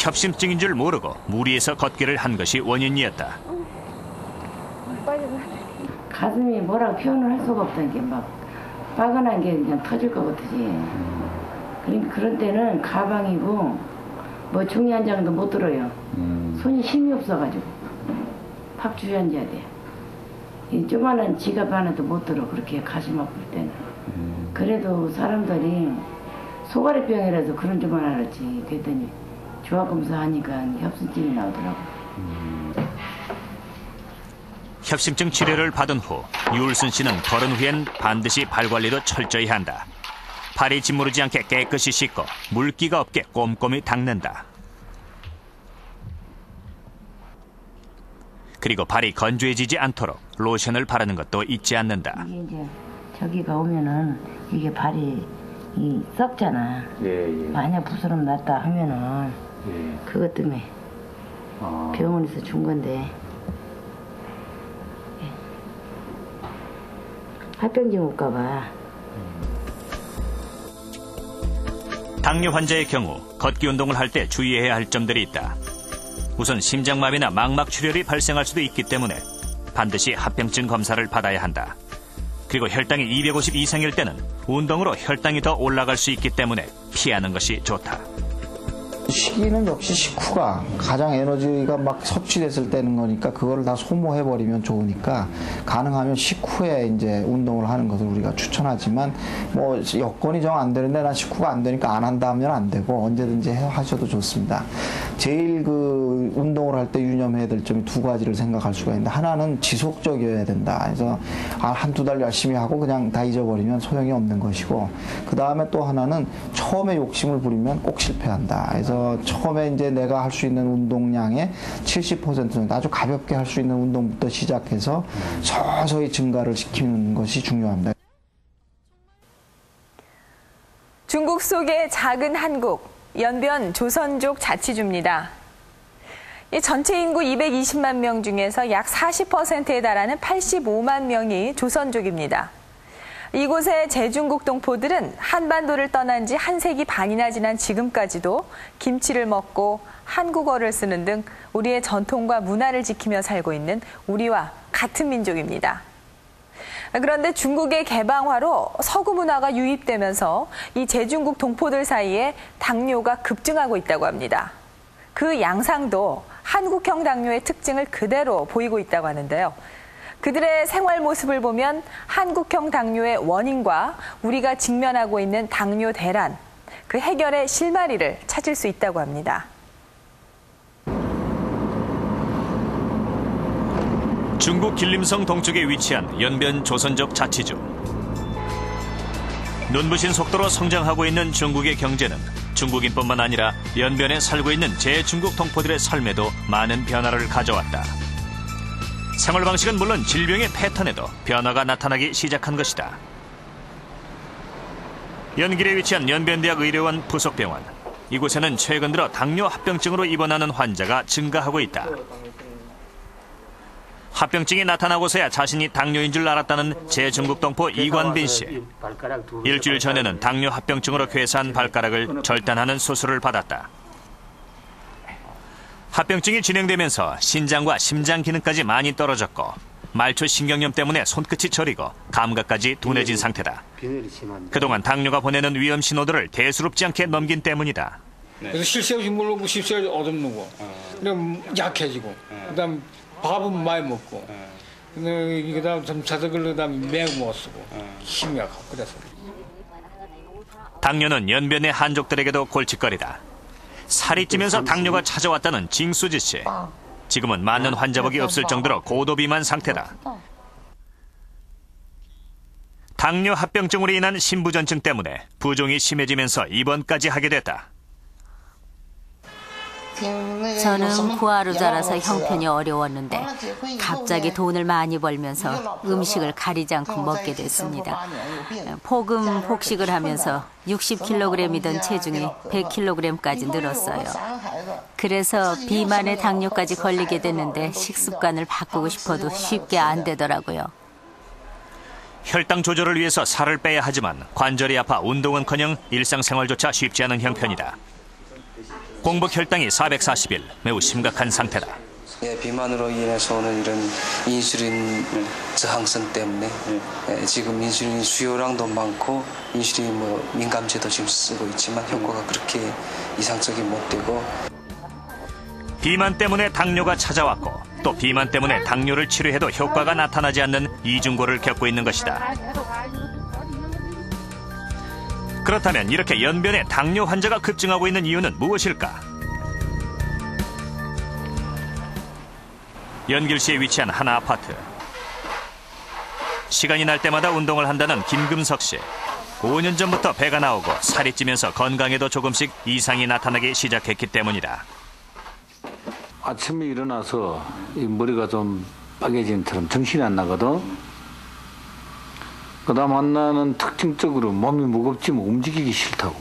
협심증인 줄 모르고 무리해서 걷기를 한 것이 원인이었다. 가슴이 뭐라고 표현을 할 수가 없다는 게 막 빠근한 게 그냥 터질 것 같으지. 그런 때는 가방이고 뭐 종이 한 장도 못 들어요. 손이 힘이 없어가지고 팍 주저앉아야 돼. 이 조그마한 지갑 하나도 못 들어. 그렇게 가슴 아플 때는. 그래도 사람들이 소가리병이라서 그런 줄만 알았지. 그랬더니 조합검사 하니까 협심증이 나오더라고. 협심증 치료를 받은 후 유울순 씨는 걸은 후엔 반드시 발 관리도 철저히 한다. 발이 짓무르지 않게 깨끗이 씻고 물기가 없게 꼼꼼히 닦는다. 그리고 발이 건조해지지 않도록 로션을 바르는 것도 잊지 않는다. 이게 이제 저기가 오면은 이게 발이 썩잖아. 만약 부스럼 났다 하면은 그것 때문에 병원에서 준 건데 합병증 올까 봐. 당뇨 환자의 경우 걷기 운동을 할 때 주의해야 할 점들이 있다. 우선 심장마비나 망막출혈이 발생할 수도 있기 때문에 반드시 합병증 검사를 받아야 한다. 그리고 혈당이 250 이상일 때는 운동으로 혈당이 더 올라갈 수 있기 때문에 피하는 것이 좋다. 식이는 역시 식후가 가장 에너지가 막 섭취됐을 때는 거니까 그거를 다 소모해버리면 좋으니까 가능하면 식후에 이제 운동을 하는 것을 우리가 추천하지만 뭐 여건이 정 안 되는데 난 식후가 안 되니까 안 한다 하면 안 되고 언제든지 하셔도 좋습니다. 제일 그 운동을 할 때 유념해야 될 점이 두 가지를 생각할 수가 있는데 하나는 지속적이어야 된다. 그래서 한두 달 열심히 하고 그냥 다 잊어버리면 소용이 없는 것이고 그 다음에 또 하나는 처음에 욕심을 부리면 꼭 실패한다. 그래서 처음에 이제 내가 할 수 있는 운동량의 70% 정도 아주 가볍게 할 수 있는 운동부터 시작해서 서서히 증가를 시키는 것이 중요합니다. 중국 속의 작은 한국, 연변 조선족 자치주입니다. 이 전체 인구 220만 명 중에서 약 40%에 달하는 85만 명이 조선족입니다. 이곳의 제중국 동포들은 한반도를 떠난 지 한 세기 반이나 지난 지금까지도 김치를 먹고 한국어를 쓰는 등 우리의 전통과 문화를 지키며 살고 있는 우리와 같은 민족입니다. 그런데 중국의 개방화로 서구 문화가 유입되면서 이 제중국 동포들 사이에 당뇨가 급증하고 있다고 합니다. 그 양상도 한국형 당뇨의 특징을 그대로 보이고 있다고 하는데요. 그들의 생활 모습을 보면 한국형 당뇨의 원인과 우리가 직면하고 있는 당뇨 대란, 그 해결의 실마리를 찾을 수 있다고 합니다. 중국 길림성 동쪽에 위치한 연변 조선족 자치주. 눈부신 속도로 성장하고 있는 중국의 경제는 중국인뿐만 아니라 연변에 살고 있는 제중국 동포들의 삶에도 많은 변화를 가져왔다. 생활 방식은 물론 질병의 패턴에도 변화가 나타나기 시작한 것이다. 연길에 위치한 연변대학 의료원 부속병원. 이곳에는 최근 들어 당뇨 합병증으로 입원하는 환자가 증가하고 있다. 합병증이 나타나고서야 자신이 당뇨인 줄 알았다는 제중국 동포 이관빈 씨. 일주일 전에는 당뇨 합병증으로 괴사한 발가락을 절단하는 수술을 받았다. 합병증이 진행되면서 신장과 심장 기능까지 많이 떨어졌고 말초 신경염 때문에 손끝이 저리고 감각까지 둔해진 상태다. 그동안 당뇨가 보내는 위험 신호들을 대수롭지 않게 넘긴 때문이다. 그래서 쉴 새 없이 물르고 쉴 새 없이 얻어먹고 그다음 약해지고 그다음 밥은 많이 먹고 그다음 좀 자석을 그다음 매우 못 쓰고 힘이 약하고 그래서 당뇨는 연변의 한족들에게도 골칫거리다. 살이 찌면서 당뇨가 찾아왔다는 징수지 씨. 지금은 맞는 환자복이 없을 정도로 고도비만 상태다. 당뇨 합병증으로 인한 신부전증 때문에 부종이 심해지면서 입원까지 하게 됐다. 저는 구하로 자라서 형편이 어려웠는데 갑자기 돈을 많이 벌면서 음식을 가리지 않고 먹게 됐습니다. 폭음 폭식을 하면서 60kg이던 체중이 100kg까지 늘었어요. 그래서 비만에 당뇨까지 걸리게 됐는데 식습관을 바꾸고 싶어도 쉽게 안 되더라고요. 혈당 조절을 위해서 살을 빼야 하지만 관절이 아파 운동은커녕 일상생활조차 쉽지 않은 형편이다. 공복 혈당이 441, 매우 심각한 상태다. 예, 비만으로 인해서 오는 이런 인슐린 저항성 때문에 지금 인슐린 수요량도 많고 인슐린 민감제도 지금 쓰고 있지만 효과가 그렇게 이상적이 못 되고. 비만 때문에 당뇨가 찾아왔고 또 비만 때문에 당뇨를 치료해도 효과가 나타나지 않는 이중고를 겪고 있는 것이다. 그렇다면 이렇게 연변에 당뇨 환자가 급증하고 있는 이유는 무엇일까? 연길시에 위치한 한 아파트. 시간이 날 때마다 운동을 한다는 김금석 씨. 5년 전부터 배가 나오고 살이 찌면서 건강에도 조금씩 이상이 나타나기 시작했기 때문이다. 아침에 일어나서 이 머리가 좀 빨개진 처럼 정신이 안 나거든. 그다음 하나는 특징적으로 몸이 무겁지만 움직이기 싫다고.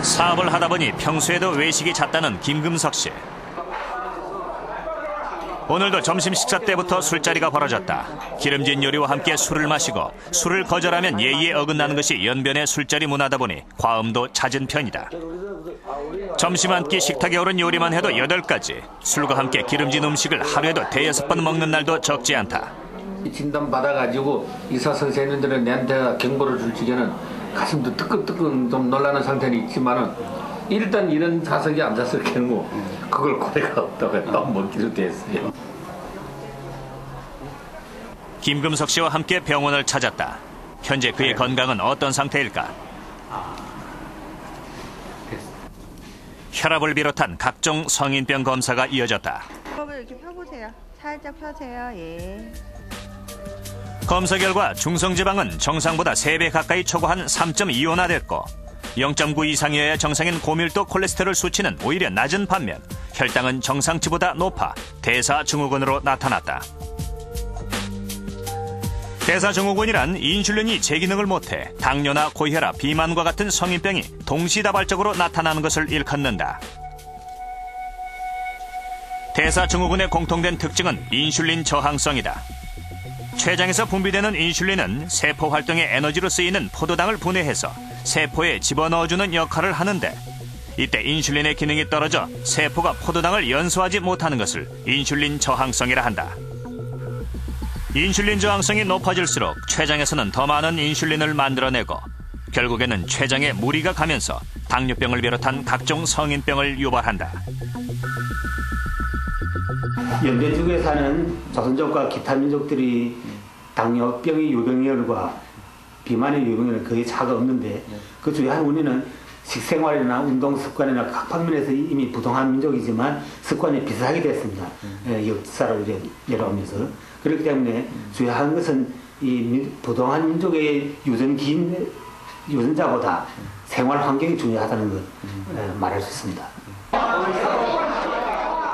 사업을 하다 보니 평소에도 외식이 잦다는 김금석 씨. 오늘도 점심 식사 때부터 술자리가 벌어졌다. 기름진 요리와 함께 술을 마시고 술을 거절하면 예의에 어긋나는 것이 연변의 술자리 문화다 보니 과음도 잦은 편이다. 점심 한 끼 식탁에 오른 요리만 해도 8가지. 술과 함께 기름진 음식을 하루에도 5-6번 먹는 날도 적지 않다. 진단 받아가지고 의사 선생님들은 내한테 경고를 줄 적에는 가슴도 뜨끈뜨끈 좀 놀라는 상태는 있지만은 일단 이런 좌석에 앉았을 경우 그걸 고래가 없다고 또 먹기로 됐어요. 김금석 씨와 함께 병원을 찾았다. 현재 그의 건강은 어떤 상태일까? 혈압을 비롯한 각종 성인병 검사가 이어졌다. 이렇게 펴보세요. 살짝 펴세요. 예. 검사 결과 중성지방은 정상보다 3배 가까이 초과한 3.25나 됐고 0.9 이상이어야 정상인 고밀도 콜레스테롤 수치는 오히려 낮은 반면 혈당은 정상치보다 높아 대사증후군으로 나타났다. 대사증후군이란 인슐린이 제 기능을 못해 당뇨나 고혈압, 비만과 같은 성인병이 동시다발적으로 나타나는 것을 일컫는다. 대사증후군의 공통된 특징은 인슐린 저항성이다. 췌장에서 분비되는 인슐린은 세포 활동의 에너지로 쓰이는 포도당을 분해해서 세포에 집어넣어주는 역할을 하는데 이때 인슐린의 기능이 떨어져 세포가 포도당을 연소하지 못하는 것을 인슐린 저항성이라 한다. 인슐린 저항성이 높아질수록 췌장에서는 더 많은 인슐린을 만들어내고 결국에는 췌장에 무리가 가면서 당뇨병을 비롯한 각종 성인병을 유발한다. 연변 지구에 사는 조선족과 기타 민족들이 당뇨병의 유병률과 비만의 유병률은 거의 차가 없는데 그 중에 한 원인은 식생활이나 운동 습관이나 각 방면에서 이미 부동한 민족이지만 습관이 비슷하게 됐습니다. 역사를 내려오면서. 그렇기 때문에 주요한 것은 이 부동한 민족의 유전자보다 생활 환경이 중요하다는 걸 말할 수 있습니다.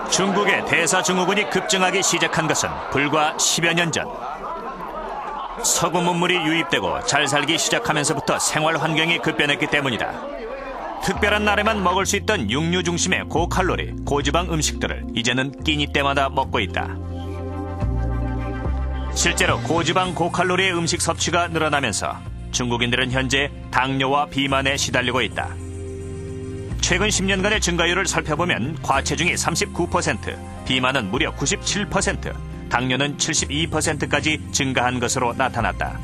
중국의 대사증후군이 급증하기 시작한 것은 불과 10여 년 전. 서구 문물이 유입되고 잘 살기 시작하면서부터 생활 환경이 급변했기 때문이다. 특별한 날에만 먹을 수 있던 육류 중심의 고칼로리, 고지방 음식들을 이제는 끼니 때마다 먹고 있다. 실제로 고지방, 고칼로리의 음식 섭취가 늘어나면서 중국인들은 현재 당뇨와 비만에 시달리고 있다. 최근 10년간의 증가율을 살펴보면 과체중이 39%, 비만은 무려 97%, 당뇨는 72%까지 증가한 것으로 나타났다.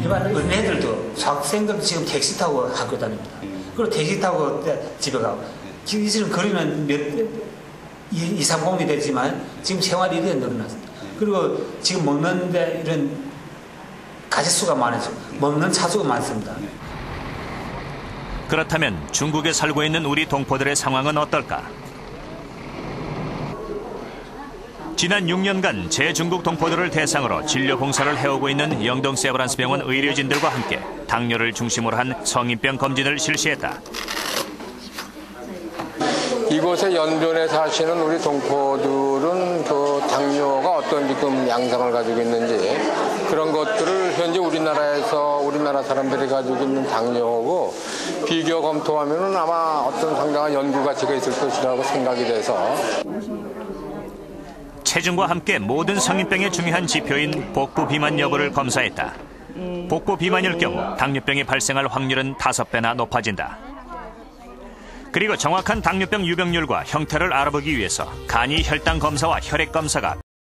일반 어린애들도 학생들 지금 택시 타고 학교 다닙니다. 그리고 택시 타고 집에 가고. 지금 이슬은 거리는 2-3공里되지만 지금 생활이 이렇게 늘어났습니다. 그리고 지금 먹는데 이런 가짓수가 많아서 먹는 차수가 많습니다. 그렇다면 중국에 살고 있는 우리 동포들의 상황은 어떨까? 지난 6년간 제중국 동포들을 대상으로 진료 봉사를 해오고 있는 영동 세브란스 병원 의료진들과 함께 당뇨를 중심으로 한 성인병 검진을 실시했다. 이곳에 연변에 사시는 우리 동포들은 그 당뇨가 어떤 지금 양상을 가지고 있는지 그런 것들을 현재 우리나라 사람들이 가지고 있는 당뇨하고 비교 검토하면은 아마 어떤 상당한 연구 가치가 있을 것이라고 생각이 돼서. 체중과 함께 모든 성인병의 중요한 지표인 복부 비만 여부를 검사했다. 복부 비만일 경우 당뇨병이 발생할 확률은 5배나 높아진다. 그리고 정확한 당뇨병 유병률과 형태를 알아보기 위해서 간이 혈당 검사와 혈액 검사가